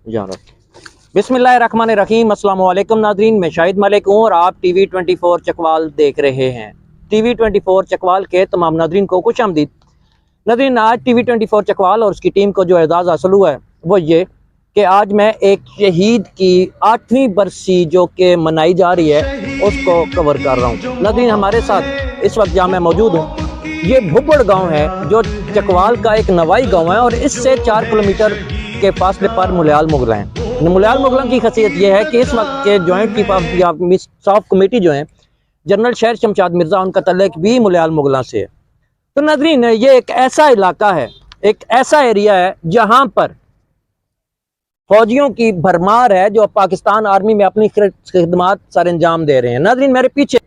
जहाँ बिस्मिल्लाहिर्रहमानिर्रहीम। अस्सलाम वालेकुम नाज़रीन, मैं शाहिद मलिक हूँ और आप टीवी 24 चकवाल देख रहे हैं। टीवी 24 चकवाल के तमाम नाज़रीन को खुश आमदीद। नाज़रीन, आज टीवी 24 चकवाल और उसकी टीम को जो एजाज़ हासिल हुआ है वो ये कि आज मैं एक शहीद की 8वीं बरसी जो कि मनाई जा रही है उसको कवर कर रहा हूँ। नाज़रीन, हमारे साथ इस वक्त जहाँ मैं मौजूद हूँ ये भुब्बड़ गाँव है जो चकवाल का एक नवाई गाँव है और इससे 4 किलोमीटर के फासले पर मुलियाल मुगला है। मुलियाल मुगला की खासियत यह है कि इस वक्त के जॉइंट चीफ ऑफ या मिनिस्टर ऑफ कमेटी जो है जनरल शहर शमशाद मिर्ज़ा, उनका तल्लुक भी मुलियाल मुगला से है। तो नाज़रीन, ये एक ऐसा इलाका है, एक ऐसा एरिया है जहाँ पर फौजियों की भरमार है जो पाकिस्तान आर्मी में अपनी खिदमात सर अंजाम दे रहे हैं। नाज़रीन, मेरे पीछे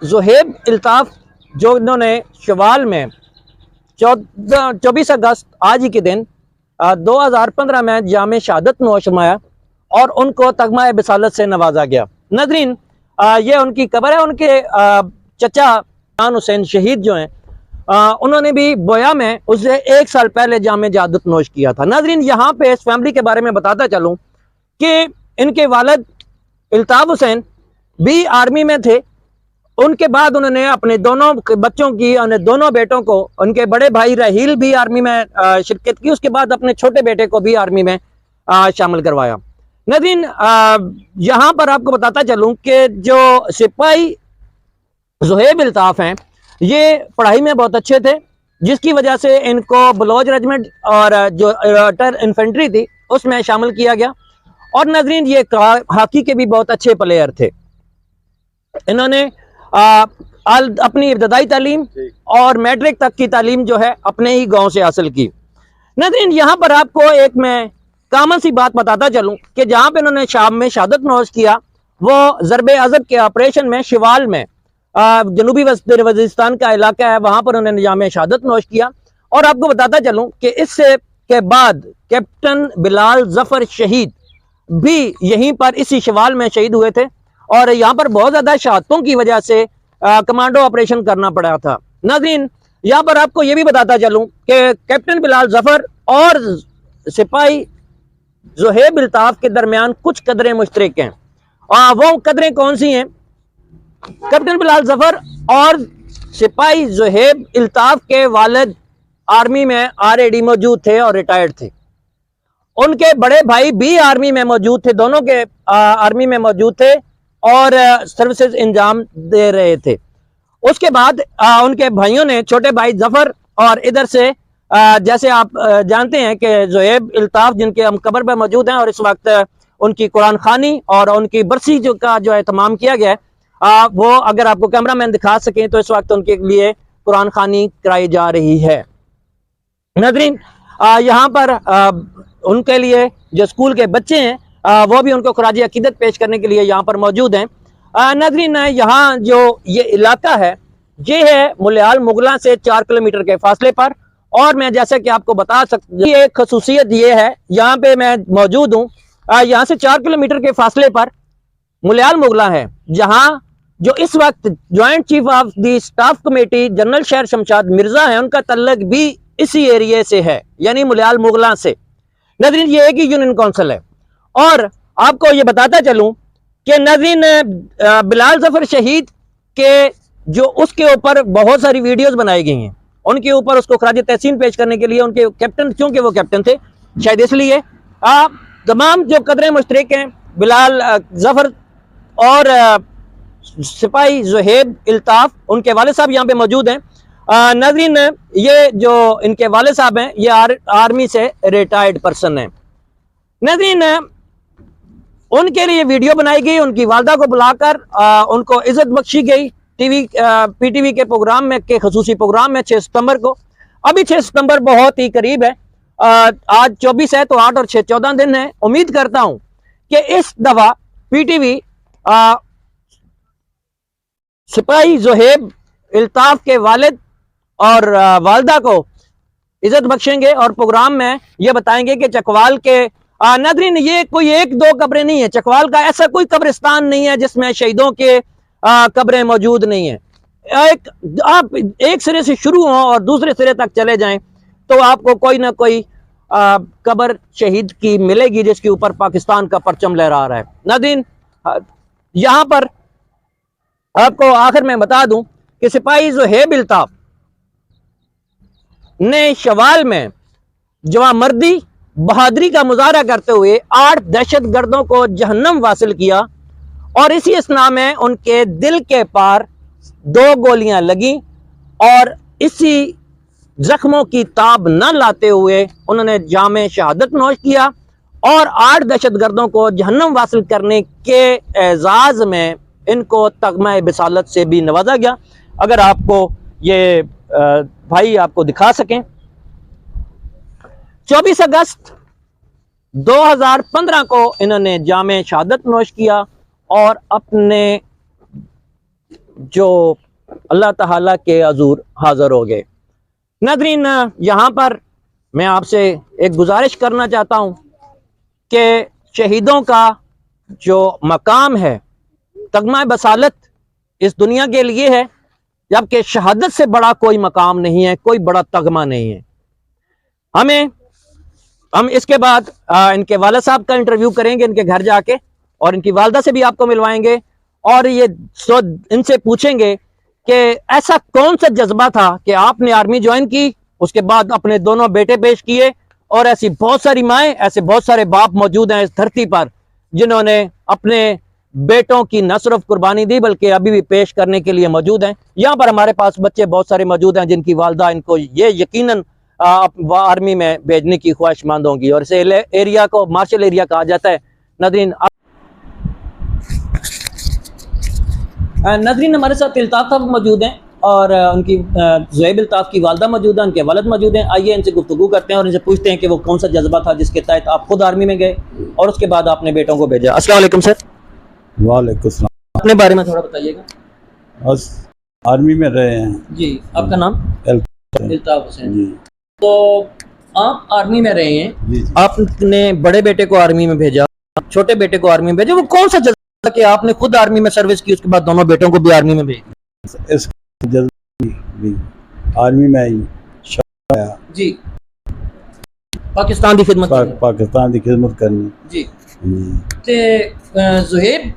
ज़ुहैब इल्ताफ़ जो इन्होंने शवाल में 24 अगस्त आज ही के दिन 2015 में जामे शहादत नोश फरमाया और उनको तगमा बिसालत से नवाजा गया। नाज़रीन, ये उनकी कब्र है। उनके चचा खान हुसैन शहीद जो हैं उन्होंने भी बोया में उससे 1 साल पहले जामे शहादत नोश किया था। नाज़रीन, यहाँ पे इस फैमिली के बारे में बताता चलूँ कि इनके वालिद इल्ताफ़ हुसैन भी आर्मी में थे। उनके बाद उन्होंने अपने दोनों बच्चों की, दोनों बेटों को, उनके बड़े भाई रहील भी आर्मी में शिरकत की, उसके बाद अपने छोटे बेटे को भी आर्मी में शामिल करवाया। नाज़रीन, यहाँ पर आपको बताता चलूँ कि जो सिपाही ज़ुहैब इल्ताफ़ हैं ये पढ़ाई में बहुत अच्छे थे, जिसकी वजह से इनको बलोच रेजिमेंट और जो रटर इन्फेंट्री थी उसमें शामिल किया गया। और नाज़रीन, ये हॉकी के भी बहुत अच्छे प्लेयर थे। इन्होंने अपनी इब्तदाई तालीम और मैट्रिक तक की तालीम जो है अपने ही गांव से हासिल की। नाज़रीन, यहाँ पर आपको एक मैं कामन सी बात बताता चलूँ कि जहाँ पे इन्होंने शाम में शहादत नोश किया वो ज़रबे अज़ब के ऑपरेशन में शिवाल में जनूबी वज़ीरिस्तान का इलाका है, वहाँ पर उन्होंने जामे शहादत नोश किया। और आपको बताता चलूँ कि इससे के बाद कैप्टन बिलाल ज़फ़र शहीद भी यहीं पर इसी शिवाल में शहीद हुए थे और यहाँ पर बहुत ज़्यादा शहादतों की वजह से कमांडो ऑपरेशन करना पड़ा था। नाज़रीन, यहाँ पर आपको ये भी बताता चलूँ कि कैप्टन बिलाल ज़फ़र और सिपाही ज़ुहैब इल्ताफ़ के दरमियान कुछ कदरें मुश्तरक हैं। वो कदरें कौन सी हैं? कैप्टन बिलाल ज़फ़र और सिपाही ज़ुहैब इल्ताफ़ के वालिद आर्मी में ऑलरेडी मौजूद थे और रिटायर्ड थे। उनके बड़े भाई भी आर्मी में मौजूद थे, दोनों के आर्मी में मौजूद थे और सर्विसेज इंजाम दे रहे थे। उसके बाद उनके भाइयों ने, छोटे भाई ज़फ़र और इधर से जैसे आप जानते हैं कि ज़ुहैब इल्ताफ़ जिनके हम कब्र पर मौजूद हैं और इस वक्त उनकी कुरान खानी और उनकी बरसी का जो एहतमाम किया गया है वो अगर आपको कैमरा मैन दिखा सकें तो इस वक्त उनके लिए कुरान खानी कराई जा रही है। नाज़रीन, यहाँ पर उनके लिए जो स्कूल के बच्चे हैं वो भी उनको खराज अकीदत पेश करने के लिए यहाँ पर मौजूद हैं। नाज़रीन, यहाँ जो ये इलाका है ये है मुलियाल मुगला से 4 किलोमीटर के फासले पर। और मैं जैसे कि आपको बता सकती हूँ, एक खसूसियत ये है यहाँ पे मैं मौजूद हूँ, यहाँ से 4 किलोमीटर के फासले पर मुलियाल मुगला है, जहाँ जो इस वक्त joint chief of the staff committee general शहर शमशाद मिर्ज़ा है उनका तल्लुक भी इसी एरिए से है, यानी मुलियाल मुगला से। नाज़रीन, ये एक ही यूनियन काउंसिल है। और आपको ये बताता चलूं कि नाज़रीन, बिलाल ज़फ़र शहीद के जो उसके ऊपर बहुत सारी वीडियोस बनाई गई हैं, उनके ऊपर उसको खराज तहसीन पेश करने के लिए उनके कैप्टन, क्योंकि वो कैप्टन थे शायद इसलिए, तमाम जो कदरें मुश्तरक हैं बिलाल ज़फ़र और सिपाही ज़ुहैब इल्ताफ़, उनके वाले साहब यहाँ पे मौजूद हैं। नाज़रीन, ये जो इनके वाले साहब हैं ये आर्मी से रिटायर्ड पर्सन है। नाज़रीन, उनके लिए वीडियो बनाई गई, उनकी वालदा को बुलाकर उनको इज्जत बख्शी गई पीटीवी के प्रोग्राम में, के खसूसी प्रोग्राम में 6 सितंबर को। अभी 6 सितंबर बहुत ही करीब है, आज 24 है तो 8 और 6 14 दिन है। उम्मीद करता हूं कि इस दफा पीटीवी सिपाही ज़ुहैब इल्ताफ़ के वालिद और वालदा को इज्जत बख्शेंगे और प्रोग्राम में ये बताएंगे कि चकवाल के नाज़रीन, ये कोई 1-2 कब्रें नहीं है, चकवाल का ऐसा कोई कब्रिस्तान नहीं है जिसमें शहीदों के कब्रें मौजूद नहीं है। आप एक सिरे से शुरू हों और दूसरे सिरे तक चले जाएं तो आपको कोई ना कोई कब्र शहीद की मिलेगी जिसके ऊपर पाकिस्तान का परचम लहरा रहा है। नाज़रीन, यहाँ पर आपको आखिर में बता दूं कि सिपाही ज़ुहैब इल्ताफ ने शवाल में जवामर्दी बहादुरी का मुजाहरा करते हुए 8 दहशतगर्दों को जहन्नम वासिल किया और इसी असना में उनके दिल के पार 2 गोलियां लगी और इसी जख्मों की ताब न लाते हुए उन्होंने जामे शहादत नोश किया और 8 दहशतगर्दों को जहन्नम वासिल करने के एजाज में इनको तगमा बिसालत से भी नवाजा गया। अगर आपको ये भाई आपको दिखा सकें, 24 अगस्त 2015 को इन्होंने जामे शहादत नोश किया और अपने जो अल्लाह ताला के हजूर हाजिर हो गए। नाज़रीन, यहाँ पर मैं आपसे एक गुजारिश करना चाहता हूँ कि शहीदों का जो मकाम है, तगमा बसालत इस दुनिया के लिए है, जबकि शहादत से बड़ा कोई मकाम नहीं है, कोई बड़ा तगमा नहीं है। हम इसके बाद इनके वालिद साहब का इंटरव्यू करेंगे इनके घर जाके, और इनकी वालदा से भी आपको मिलवाएंगे और ये इनसे पूछेंगे कि ऐसा कौन सा जज्बा था कि आपने आर्मी ज्वाइन की, उसके बाद अपने दोनों बेटे पेश किए, और ऐसी बहुत सारी माएँ, ऐसे बहुत सारे बाप मौजूद हैं इस धरती पर जिन्होंने अपने बेटों की न सिर्फ कुर्बानी दी बल्कि अभी भी पेश करने के लिए मौजूद हैं। यहाँ पर हमारे पास बच्चे बहुत सारे मौजूद हैं जिनकी वालदा इनको ये यकीनन आर्मी में भेजने की ख्वाहिशमंद होंगी, और इस एरिया को मार्शल एरिया कहा जाता है। नाज़रीन, हमारे साथ इल्ताफ साहब मौजूद हैं और उनकी ज़ुहैब इल्ताफ की वालदा मौजूद है, उनके वालिद मौजूद हैं। आइए इनसे गुफ्तगू करते हैं और इनसे पूछते हैं कि वो कौन सा जज्बा था जिसके तहत आप खुद आर्मी में गए और उसके बाद आपने बेटों को भेजा। अस्सलाम वालेकुम सर। वालेकुम सलाम। अपने बारे में थोड़ा बताइएगा। बस आर्मी में रहे हैं जी। आपका नाम? इल्ताफ हुसैन जी। तो आप आर्मी में रहे हैं जी। आपने बड़े बेटे को आर्मी में भेजा, छोटे बेटे को आर्मी में भेजा, वो कौन सा जज्बा कि आपने खुद आर्मी में सर्विस की, उसके बाद दोनों बेटों को भी आर्मी में भेजा? इस जज्बा आर्मी में ही आया जी, पाकिस्तान की खिदमत पाकिस्तान की खिदमत करनी जी। ज़ुहैब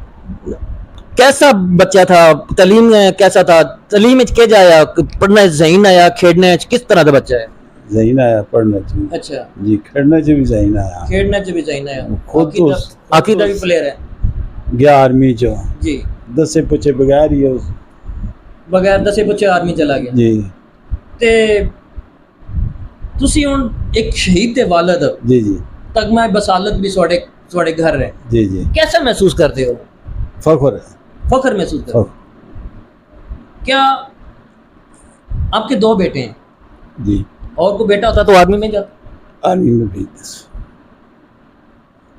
कैसा बच्चा था, तलीम कैसा था, तलीम के जाया, पढ़ना ज़हीन आया, खेड़ने किस तरह का बच्चा है? ज़हीन आया, पढ़ने से। अच्छा जी, खेड़ने से भी ज़हीन आया, खेड़ने से भी ज़हीन आया। खुद तो आकिदा भी प्लेयर है। गया आर्मी चो जी, 10 से पूछे बगैर ही बगैर 10 से पूछे आर्मी चला गया जी। ते तुसी हुन एक शहीद दे वालिद हो जी जी। तगमा बसालत भी ਤੁਹਾਡੇ घर है जी जी। कैसा महसूस करते हो? फख्र महसूस करते हो? क्या आपके 2 बेटे हैं जी, और को बेटा होता तो आर्मी में जाता? आर्मी में भी,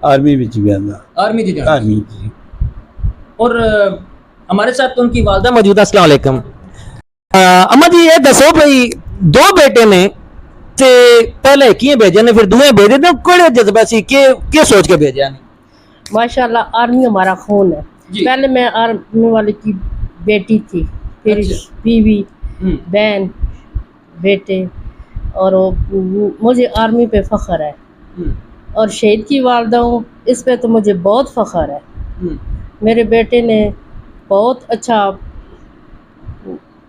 आर्मी भी गया, आर्मी जी जाता। आर्मी जी। और हमारे साथ तो उनकी वालदा मौजूद है। अस्सलाम वालेकुम। अम्मा जी, ये दसो भाई 2 बेटे ने ते पहले किए भेजे ने, फिर दुए भेजे ने, कोड़े जज्बा सी के सोच के भेजा ने? माशाल्लाह, आर्मी हमारा खून है। पहले मैं आर्मी वाले की बेटी थी, फिर अच्छा। बीवी, बहन, बेटे, और मुझे आर्मी पे फ़ख्र है और शहीद की वालदा हूँ, इस पे तो मुझे बहुत फ़ख्र है। मेरे बेटे ने बहुत अच्छा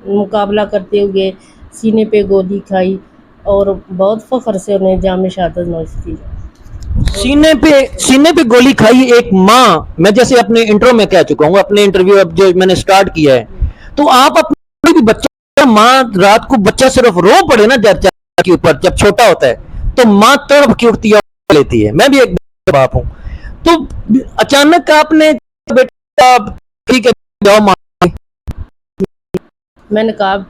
मुकाबला करते हुए सीने पे गोली खाई और बहुत फ़ख्र से उन्हें जामे शहादत नोश की। सीने पे गोली खाई एक माँ, मैं जैसे अपने इंट्रो में कह चुका हूँ, अपने इंटरव्यू अब जो मैंने स्टार्ट किया है, तो आप अपने भी बच्चा, माँ रात को बच्चा सिर्फ रो पड़े ना जब के ऊपर, जब छोटा होता है तो माँ तड़प के उठती है, लेती है। मैं भी एक बाप हूँ, तो अचानक आपने बेटा ठीक है जाओ माँ, मैंने कहा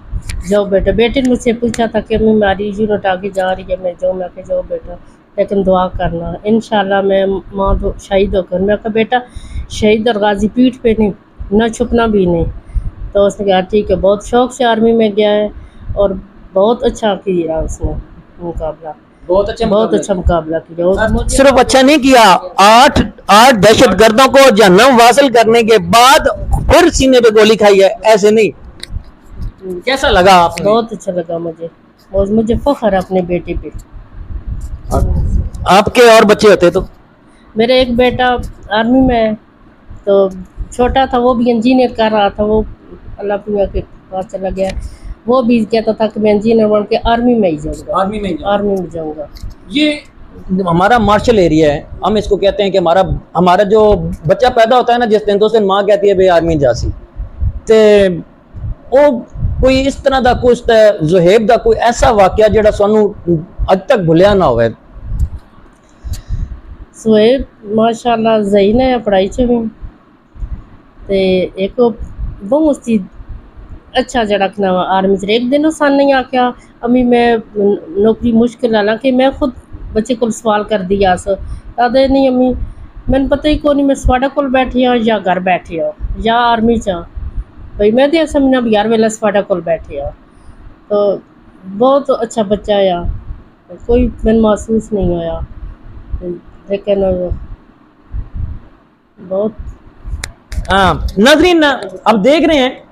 जाओ बेटा। बेटे ने मुझसे पूछा था कि मैं हमारी यूनिट आगे जा रही है, मैं जाऊँ? मैं कहा जाओ बेटा, लेकिन दुआ करना, इंशाल्लाह मैं माँ तो शहीद होकर। मैं कहा बेटा, शहीद और गाजी पीठ पे नहीं, ना छुपना भी नहीं। तो उसने कहा ठीक है। बहुत शौक से आर्मी में गया है और बहुत अच्छा किया उसने मुकाबला, बहुत अच्छा मुकाबला किया। सिर्फ अच्छा नहीं किया, 8 दहशतगर्दों को जहन्नम वासिल करने के बाद फिर सीने पे गोली खाई है, ऐसे नहीं। कैसा लगा आपने? बहुत अच्छा लगा मुझे, और मुझे फख्र है अपने बेटे पे। आपके और बच्चे होते तो? मेरा एक बेटा आर्मी में है, तो छोटा था वो भी इंजीनियर कर रहा था, वो अल्लाह मियां के पास चला गया। वो भी कहता था कि मैं इंजीनियर बन के आर्मी में ही जाऊँगा, आर्मी में आर्मी में जाऊँगा। ये हमारा मार्शल एरिया है, हम इसको कहते हैं कि हमारा जो बच्चा पैदा होता है ना, जिस दिन तो उस दिन माँ कहती है भाई आर्मी जासी, ते वो कोई इस तरह का कुछ ज़ुहैब का कोई ऐसा वाकया जिहड़ा सानू अज तक भुलिया ना होवे? सुहेब माशाल्लाह ज़हीन है पढ़ाई च भी, ते एक बहुत सी अच्छा झड़कना आर्मी च। एक दिन उस नहीं आख्या अम्मी मैं नौकरी मुश्किल हालांकि मैं खुद बच्चे को सवाल कर दिया आदे नहीं अम्मी मैंने पता ही को नहीं, मैं स्वाडा कोल बैठी हाँ या घर बैठी हाँ या आर्मी च भाई मैं तो समझना भी यार वेला स्वाडा कोल बैठी हाँ। तो बहुत अच्छा बच्चा है, कोई मैंने महसूस नहीं होया, लेकिन बहुत हाँ नाज़रीन, अब देख रहे हैं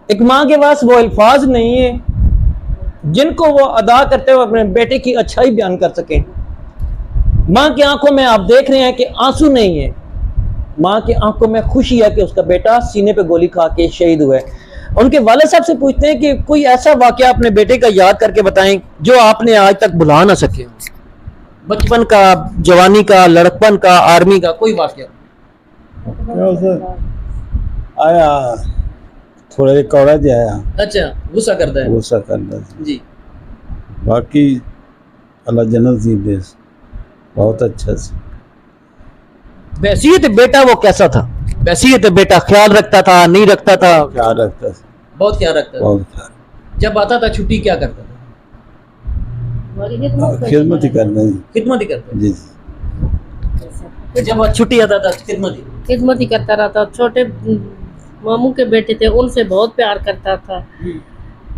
एक माँ के पास वो अल्फाज नहीं है जिनको वो अदा करते हुए अपने बेटे की अच्छाई बयान कर सकें। माँ की आंखों में आप देख रहे हैं कि आंसू नहीं है, माँ की आंखों में खुशी है कि उसका बेटा सीने पे गोली खा के शहीद हुआ है। उनके वालिद साहब से पूछते हैं कि कोई ऐसा वाकया अपने बेटे का याद करके बताएं जो आपने आज तक भुला ना सके, बचपन का, जवानी का, लड़कपन का, आर्मी का कोई वाकया। आया थोड़ा एक कौड़ा जी आया, अच्छा, गुस्सा करता है? गुस्सा करता था जी। बाकी अल्लाह जन्नत दी दे, बहुत अच्छा से। वैसियत बेटा वो कैसा था? वैसियत बेटा ख्याल रखता था, नहीं रखता था? ख्याल रखता था, बहुत ख्याल रखता था। बहुत ख्याल। जब आता था छुट्टी क्या करता था? खिदमत ही करना है। खिदमत ही करता जी था। जब छुट्टी आता था खिदमत ही करता रहता। छोटे मामू के बेटे थे, उनसे बहुत प्यार करता था।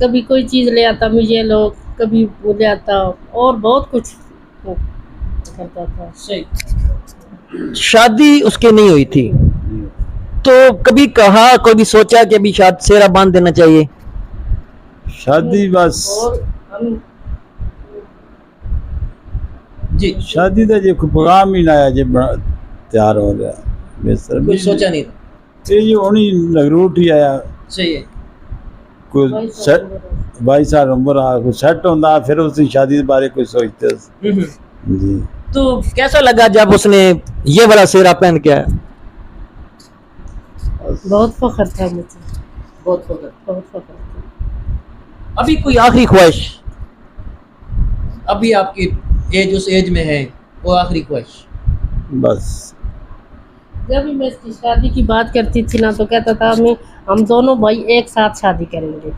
कभी कोई चीज़ ले आता मुझे लोग, कभी वो ले आता और बहुत कुछ करता था। सही। शादी उसके नहीं हुई थी तो कभी कहा, कभी सोचा कि अभी शादी सेरा बांध देना चाहिए? शादी बस और हम जी शादी का जो प्रोग्राम ही ना आया जो तैयार हो गया, बेसर कुछ सोचा नहीं था। ये जो उन्हीं लगरूट ही आया, सही है। कोई सेट 22 साल उम्र आ, कोई सेट होता फिर उसकी शादी के बारे कोई सोचते जी। तो कैसा लगा जब उसने ये वाला सेहरा पहन के आया? बहुत फख्र था मुझे, बहुत फख्र। बहुत फख्र था। अभी कोई आखिरी ख्वाहिश, अभी आपकी एज उस एज में है, वो आखिरी ख्वाहिश? बस जब भी मैं इसकी शादी की बात करती थी ना तो कहता था हम दोनों भाई एक साथ शादी करेंगे।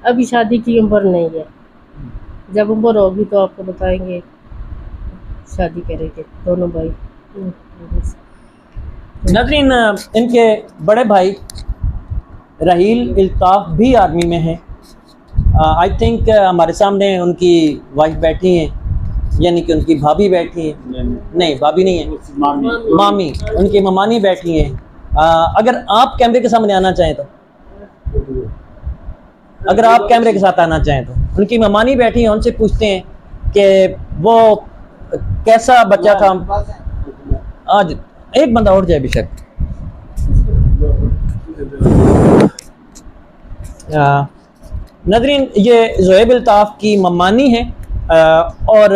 अभी शादी की उम्र नहीं है, जब उम्र होगी तो आपको बताएंगे, शादी करेंगे दोनों भाई। नाज़रीन, इनके बड़े भाई राहील इल्ताफ भी आर्मी में हैं। आई थिंक हमारे सामने उनकी वाइफ बैठी हैं, यानी कि उनकी भाभी बैठी है, नहीं भाभी नहीं है, मामी, उनकी ममानी बैठी हैं। अगर आप कैमरे के सामने आना चाहें तो, अगर आप कैमरे के साथ आना चाहें तो, उनकी ममानी बैठी हैं, उनसे पूछते हैं कि वो कैसा बच्चा था। आज एक बंदा और जाए बेशक। नाज़रीन, ये ज़ुहैब इल्ताफ की ममानी है और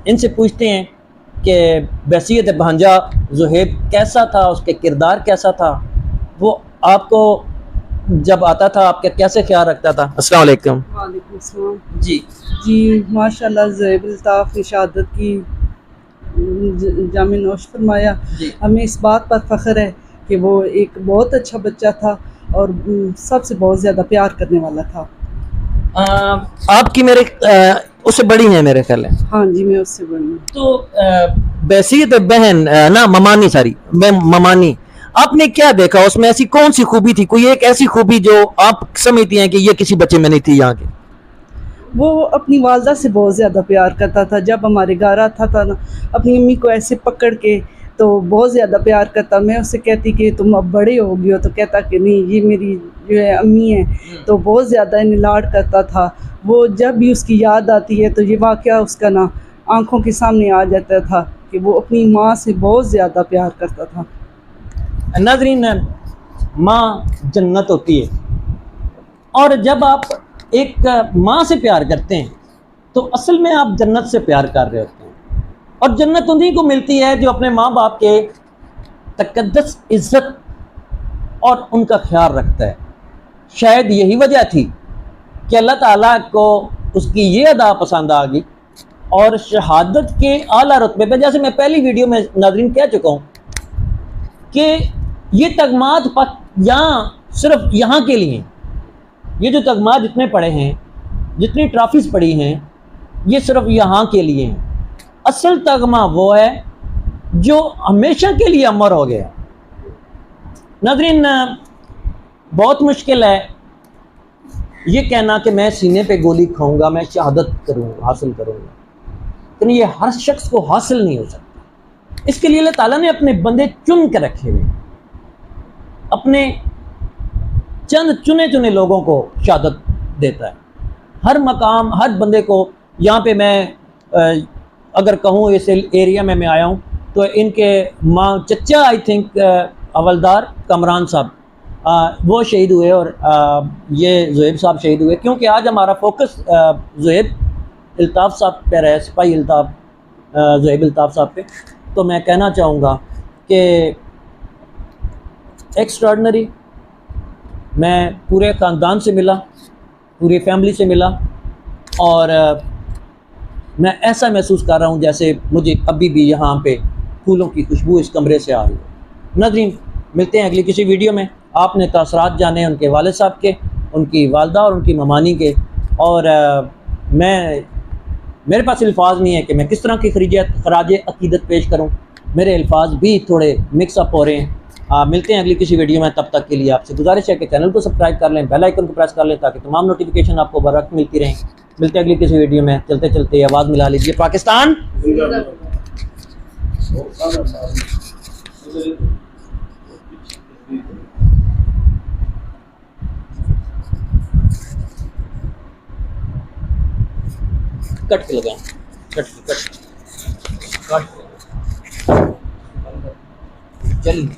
इनसे पूछते हैं कि बहसीयत भांजा ज़ुहैब कैसा था, उसके किरदार कैसा था, वो आपको जब आता था आपके कैसे ख्याल रखता था? अस्सलाम वालेकुम। वालेकुम अस्सलाम। जी जी माशाल्लाह ज़ुहैब इल्ताफ की शहादत की जामे नौश फरमाया। हमें इस बात पर फ़ख्र है कि वो एक बहुत अच्छा बच्चा था और सबसे बहुत ज़्यादा प्यार करने वाला था। आपकी मेरे उससे बड़ी है मेरे ख्याल है। हाँ जी, मैं उससे बड़ी हूँ। तो बहसीयत बहन ना ममानी, सारी ममानी, आपने क्या देखा उसमें? ऐसी कौन सी खूबी थी, कोई एक ऐसी खूबी जो आप समझती हैं कि ये किसी बच्चे में नहीं थी यहाँ के? वो अपनी वालदा से बहुत ज़्यादा प्यार करता था। जब हमारे घर आता था ना, अपनी अम्मी को ऐसे पकड़ के तो बहुत ज़्यादा प्यार करता। मैं उससे कहती कि तुम अब बड़े हो गए हो, तो कहता कि नहीं ये मेरी जो है अम्मी है, तो बहुत ज़्यादा इन्हें लाड करता था। वो जब भी उसकी याद आती है तो ये वाक़या उसका ना आंखों के सामने आ जाता था कि वो अपनी माँ से बहुत ज़्यादा प्यार करता था। नाज़रीन, माँ जन्नत होती है, और जब आप एक माँ से प्यार करते हैं तो असल में आप जन्नत से प्यार कर रहे होते हैं। और जन्नत उन्हीं को मिलती है जो अपने माँ बाप के तकद्दस, इज़्ज़त और उनका ख्याल रखता है। शायद यही वजह थी कि अल्लाह ताला को उसकी ये अदा पसंद आ गई और शहादत के आला रुतबे पे, जैसे मैं पहली वीडियो में नाज़रीन कह चुका हूँ कि ये तगमात यहाँ सिर्फ यहाँ के लिए, ये जो तगमात जितने पड़े हैं, जितनी ट्रॉफीज़ पड़ी हैं, ये सिर्फ यहाँ के लिए हैं। असल तगमा वो है जो हमेशा के लिए अमर हो गया। नाज़रीन, बहुत मुश्किल है ये कहना कि मैं सीने पे गोली खाऊंगा, मैं शहादत करूँगा, हासिल करूँगा, लेकिन ये हर शख्स को हासिल नहीं हो सकता। इसके लिए अल्लाह ताला ने अपने बंदे चुन कर रखे हुए, अपने चंद चुने चुने लोगों को शहादत देता है। हर मकाम, हर बंदे को, यहाँ पे मैं अगर कहूँ इस एरिया में मैं आया हूँ तो इनके माँ चचा आई थिंक हवलदार कमरान साहब वो शहीद हुए और ये ज़ुहैब साहब शहीद हुए, क्योंकि आज हमारा फोकस ज़ुहैब इल्ताफ़ साहब पे रहा है, सिपाही इल्ताफ़ ज़ुहैब इल्ताफ़ साहब पे। तो मैं कहना चाहूँगा कि एक्स्ट्राऑर्डिनरी, मैं पूरे ख़ानदान से मिला, पूरी फैमिली से मिला, और मैं ऐसा महसूस कर रहा हूँ जैसे मुझे अभी भी यहाँ पे फूलों की खुशबू इस कमरे से आ रही है। नाज़रीन, मिलते हैं अगली किसी वीडियो में। आपने तासरात जाने उनके वालिद साहब के, उनकी वालदा और उनकी ममानी के, और मेरे पास अल्फाज नहीं है कि मैं किस तरह की खराज अकीदत पेश करूँ। मेरे अल्फाज भी थोड़े मिक्सअप हो रहे हैं। मिलते हैं अगली किसी वीडियो में। तब तक के लिए आपसे गुजारिश है कि चैनल को सब्सक्राइब कर लें, बेल आइकन को प्रेस कर लें ताकि तमाम नोटिफिकेशन आपको बर वक्त मिलती रहें। मिलते हैं अगली किसी वीडियो में। चलते चलते आवाज़ मिला लीजिए, पाकिस्तान। कट के लगाएं, कट चलिए।